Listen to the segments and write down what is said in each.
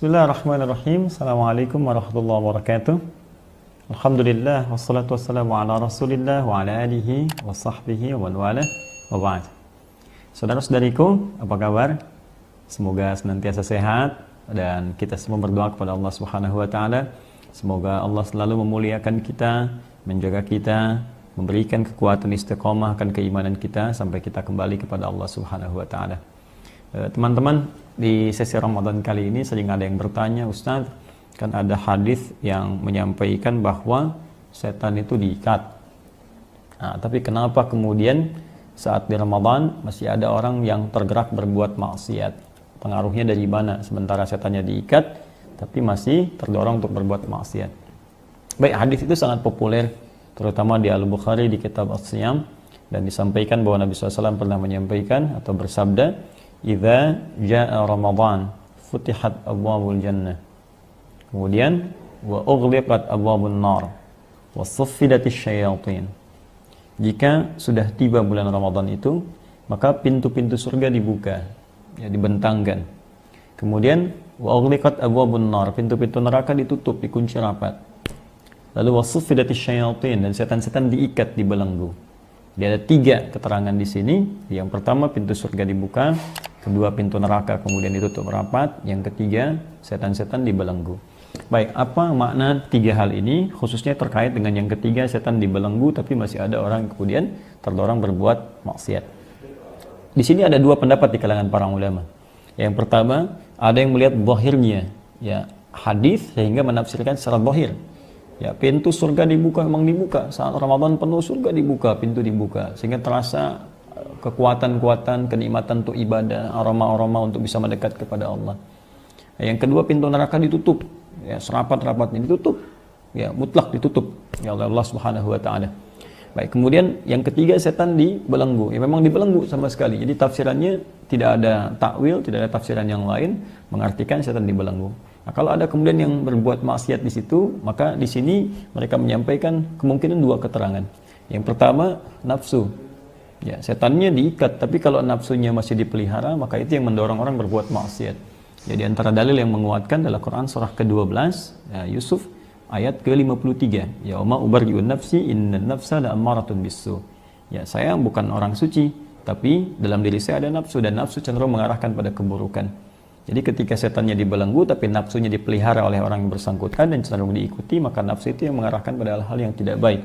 Bismillahirrahmanirrahim. Assalamualaikum warahmatullahi wabarakatuh. Alhamdulillah wassalatu wassalamu ala Rasulillah wa ala alihi wa sahbihi wa man walah wa ba'd. Saudara-saudariku, apa kabar? Semoga senantiasa sehat dan kita semua berdoa kepada Allah Subhanahu wa taala. Semoga Allah selalu memuliakan kita, menjaga kita, memberikan kekuatan istiqomah akan keimanan kita sampai kita kembali kepada Allah Subhanahu wa taala. Teman-teman, di sesi Ramadan kali ini sering ada yang bertanya, Ustaz, kan ada hadis yang menyampaikan bahwa setan itu diikat. Nah, tapi kenapa kemudian saat di Ramadan masih ada orang yang tergerak berbuat maksiat? Pengaruhnya dari mana? Sementara setannya diikat, tapi masih terdorong untuk berbuat maksiat. Baik, hadis itu sangat populer, terutama di Al-Bukhari di kitab As-Siyam, dan disampaikan bahwa Nabi SAW pernah menyampaikan atau bersabda, "Idza jaa Ramadan, futihat abwabul jannah." Kemudian, "Wa ughliqat abwabun nar, wa suffidatis syayatin." Jika sudah tiba bulan Ramadan itu, maka pintu-pintu surga dibuka, ya, dibentangkan. Kemudian, "Wa ughliqat abwabun nar," pintu-pintu neraka ditutup, dikunci rapat. Lalu, "Wa suffidatis syayatin," dan setan-setan diikat, dibelenggu. Jadi ada 3 keterangan di sini. Yang pertama, pintu surga dibuka. Kedua, pintu neraka kemudian ditutup rapat. Yang ketiga, setan-setan dibelenggu. Baik, apa makna 3 hal ini? Khususnya terkait dengan yang ketiga, setan dibelenggu, tapi masih ada orang kemudian terdorong berbuat maksiat. Di sini ada 2 pendapat di kalangan para ulama. Yang pertama, ada yang melihat zahirnya, ya, hadis sehingga menafsirkan secara zahir. Ya, pintu surga dibuka, memang dibuka. Saat Ramadan penuh surga dibuka, pintu dibuka. Sehingga terasa kekuatan-kuatan, kenikmatan untuk ibadah, aroma-aroma untuk bisa mendekat kepada Allah. Yang kedua, pintu neraka ditutup. Ya, serapat-rapatnya ditutup. Ya, mutlak ditutup. Ya Allah Subhanahu wa taala. Baik, kemudian yang ketiga, setan dibelenggu. Ya, memang dibelenggu sama sekali. Jadi tafsirannya tidak ada takwil, tidak ada tafsiran yang lain mengartikan setan dibelenggu. Nah, kalau ada kemudian yang berbuat maksiat di situ, maka di sini mereka menyampaikan kemungkinan 2 keterangan. Yang pertama, nafsu. Ya, setannya diikat, tapi kalau nafsunya masih dipelihara, maka itu yang mendorong orang berbuat maksiat. Jadi antara dalil yang menguatkan adalah Quran surah ke-12, ya, Yusuf ayat ke-53. Ya umma ubarri'un nafsi innan nafsa la'ammaratun bisu. Ya, saya bukan orang suci, tapi dalam diri saya ada nafsu, dan nafsu cenderung mengarahkan pada keburukan. Jadi ketika setannya dibelenggu tapi nafsunya dipelihara oleh orang yang bersangkutan dan cenderung diikuti, maka nafsu itu yang mengarahkan pada hal-hal yang tidak baik.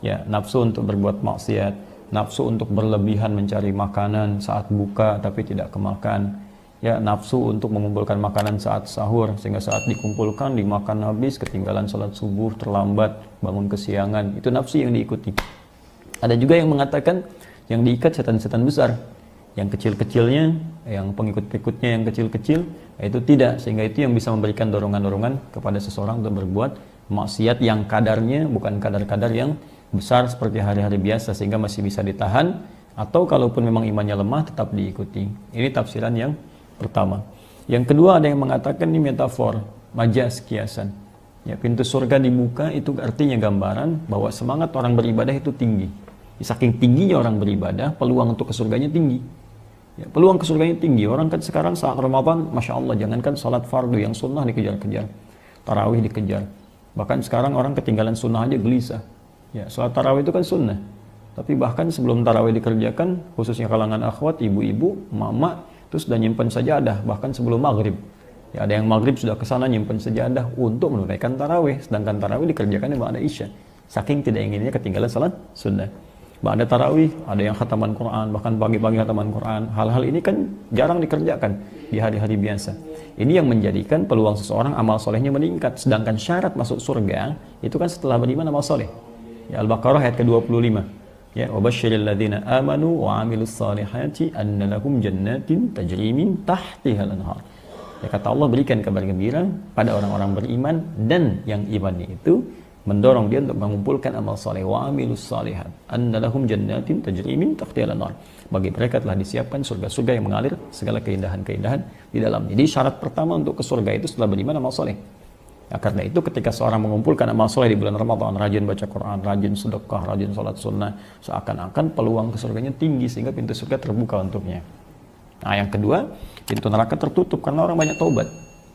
Ya, nafsu untuk berbuat maksiat, nafsu untuk berlebihan mencari makanan saat buka tapi tidak kemakan. Ya, nafsu untuk mengumpulkan makanan saat sahur sehingga saat dikumpulkan dimakan habis, ketinggalan sholat subuh, terlambat, bangun kesiangan. Itu nafsu yang diikuti. Ada juga yang mengatakan yang diikat setan-setan besar. Yang kecil-kecilnya, yang pengikut-pengikutnya yang kecil-kecil, itu tidak, sehingga itu yang bisa memberikan dorongan-dorongan kepada seseorang untuk berbuat maksiat yang kadarnya bukan kadar-kadar yang besar seperti hari-hari biasa, sehingga masih bisa ditahan, atau kalaupun memang imannya lemah tetap diikuti. Ini tafsiran yang pertama. Yang kedua, ada yang mengatakan ini metafor, majas, kiasan. Ya, pintu surga dibuka itu artinya gambaran bahwa semangat orang beribadah itu tinggi. Saking tingginya orang beribadah, peluang untuk ke surganya tinggi. Ya, peluang ke surganya tinggi. Orang kan sekarang saat Ramadan, Masya Allah, jangankan salat fardu yang sunnah dikejar-kejar, tarawih dikejar. Bahkan sekarang orang ketinggalan sunnah aja gelisah. Ya, salat tarawih itu kan sunnah. Tapi bahkan sebelum tarawih dikerjakan, khususnya kalangan akhwat, ibu-ibu, mama, itu sudah nyimpan sajadah, bahkan sebelum maghrib. Ya, ada yang maghrib sudah ke sana nyimpan sajadah untuk menunaikan tarawih, sedangkan tarawih dikerjakan di ba'da isya. Saking tidak inginnya ketinggalan salat sunnah. Ba'da tarawih, ada yang khataman Quran, bahkan pagi-pagi khataman Quran. Hal-hal ini kan jarang dikerjakan di hari-hari biasa. Ini yang menjadikan peluang seseorang amal solehnya meningkat. Sedangkan syarat masuk surga, itu kan setelah beriman amal soleh. Ya, Al-Baqarah ayat ke-25. Ya, وَبَشِّرِ الَّذِينَ آمَنُوا وَعَمِلُوا الصَّالِحَاتِ أَنَّ لَهُمْ جَنَّاتٍ تَجْرِي مِنْ تَحْتِهَا الْأَنْهَارُ. Ya, kata Allah, berikan kabar gembira pada orang-orang beriman dan yang imannya itu mendorong dia untuk mengumpulkan amal saleh, wa amilus salihat anna lahum jannatin tajri min tahtiha al-anhar. Bagi mereka telah disiapkan surga-surga yang mengalir segala keindahan-keindahan di dalamnya. Jadi syarat pertama untuk ke surga itu setelah beriman amal saleh. Nah, karena itu ketika seorang mengumpulkan amal saleh di bulan Ramadan, rajin baca Quran, rajin sedekah, rajin salat sunnah, seakan-akan peluang ke surganya tinggi sehingga pintu surga terbuka untuknya. Nah, yang kedua, pintu neraka tertutup karena orang banyak taubat.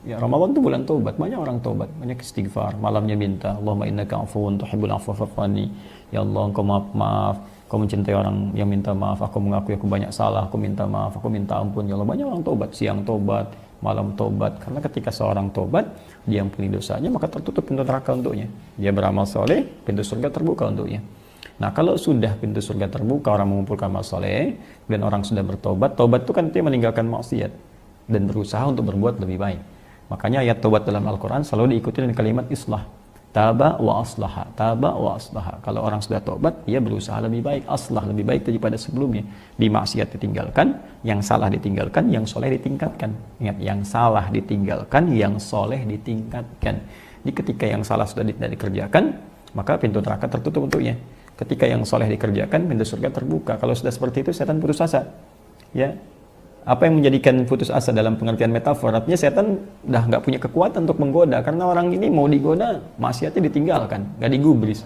Ya, Ramadan itu bulan taubat, banyak orang taubat, banyak istighfar, malamnya minta, Allahumma innaka afuwun tuhibbul afwa fa'fu anni. Ya Allah, Engkau maaf, Kau mencintai orang yang minta maaf, aku mengakui aku banyak salah, aku minta maaf, aku minta ampun. Ya Allah, banyak orang taubat, siang taubat, malam taubat. Karena ketika seorang taubat, dia ampuni dosanya, maka tertutup pintu neraka untuknya. Dia beramal soleh, pintu surga terbuka untuknya. Nah, kalau sudah pintu surga terbuka, orang mengumpulkan amal soleh, dan orang sudah bertobat, tobat itu kan dia meninggalkan maksiat dan berusaha untuk berbuat lebih baik. Makanya ayat tobat dalam Al-Quran selalu diikuti dengan kalimat islah. Taba wa aslaha, taba wa aslaha. Kalau orang sudah tobat, dia berusaha lebih baik, aslah, lebih baik daripada sebelumnya. Di maksiat ditinggalkan, yang salah ditinggalkan, yang soleh ditingkatkan. Ingat, yang salah ditinggalkan, yang soleh ditingkatkan. Jadi ketika yang salah sudah tidak dikerjakan, maka pintu neraka tertutup untuknya. Ketika yang soleh dikerjakan, pintu surga terbuka. Kalau sudah seperti itu, setan putus asa. Ya, apa yang menjadikan putus asa dalam pengertian metafor? Artinya setan udah nggak punya kekuatan untuk menggoda, karena orang ini mau digoda, maksiatnya ditinggalkan, nggak digubris.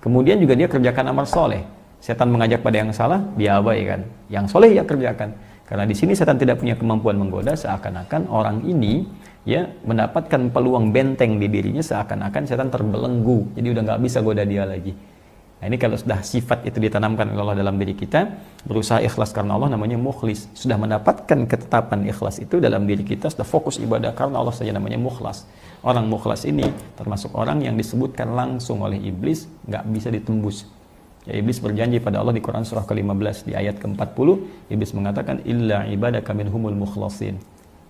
Kemudian juga dia kerjakan amal soleh. Setan mengajak pada yang salah, dia abaikan. Yang soleh dia kerjakan. Karena di sini setan tidak punya kemampuan menggoda, seakan-akan orang ini ya mendapatkan peluang benteng di dirinya, seakan-akan setan terbelenggu, jadi udah nggak bisa goda dia lagi. Nah, ini kalau sudah sifat itu ditanamkan oleh Allah dalam diri kita, berusaha ikhlas karena Allah, namanya mukhlis. Sudah mendapatkan ketetapan ikhlas itu dalam diri kita, sudah fokus ibadah karena Allah saja, namanya mukhlas. Orang mukhlas ini termasuk orang yang disebutkan langsung oleh iblis, nggak bisa ditembus. Ya, iblis berjanji pada Allah di Quran surah ke-15 di ayat ke-40, iblis mengatakan illa ibadaka minhumul mukhlasin.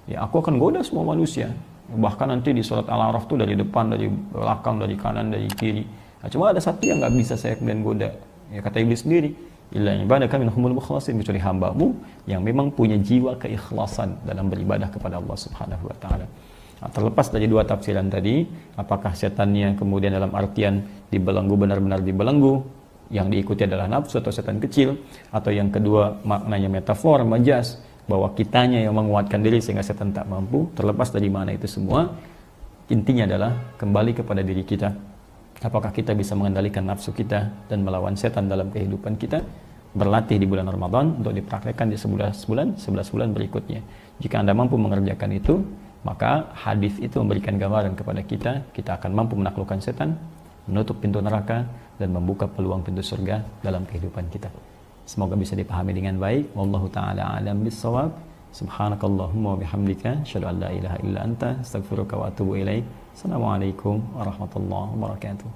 Ya, aku akan goda semua manusia. Bahkan nanti di surat Al-A'raf itu dari depan, dari belakang, dari kanan, dari kiri. Nah, cuma ada satu yang nggak bisa saya kemudian goda. Ya, kata iblis sendiri, illa ibadaka minhumul mukhlasin, kecuali hambamu yang memang punya jiwa keikhlasan dalam beribadah kepada Allah Subhanahu wa taala. Nah, terlepas dari dua tafsiran tadi, apakah setannya kemudian dalam artian dibelenggu, benar-benar dibelenggu, yang diikuti adalah nafsu atau setan kecil, atau yang kedua maknanya metafor, majas, bahwa kitanya yang menguatkan diri sehingga setan tak mampu. Terlepas dari mana itu semua, intinya adalah kembali kepada diri kita. Apakah kita bisa mengendalikan nafsu kita dan melawan setan dalam kehidupan kita? Berlatih di bulan Ramadan untuk dipraktekkan di 11 bulan berikutnya. Jika Anda mampu mengerjakan itu, maka hadis itu memberikan gambaran kepada kita, kita akan mampu menaklukkan setan, menutup pintu neraka, dan membuka peluang pintu surga dalam kehidupan kita. Semoga bisa dipahami dengan baik. Wallahu ta'ala alam bissawab. Subhanakallahumma wa bihamdika, asyhadu an la ilaha illa anta, astaghfiruka wa atubu ilaik. Assalamualaikum warahmatullahi wabarakatuh.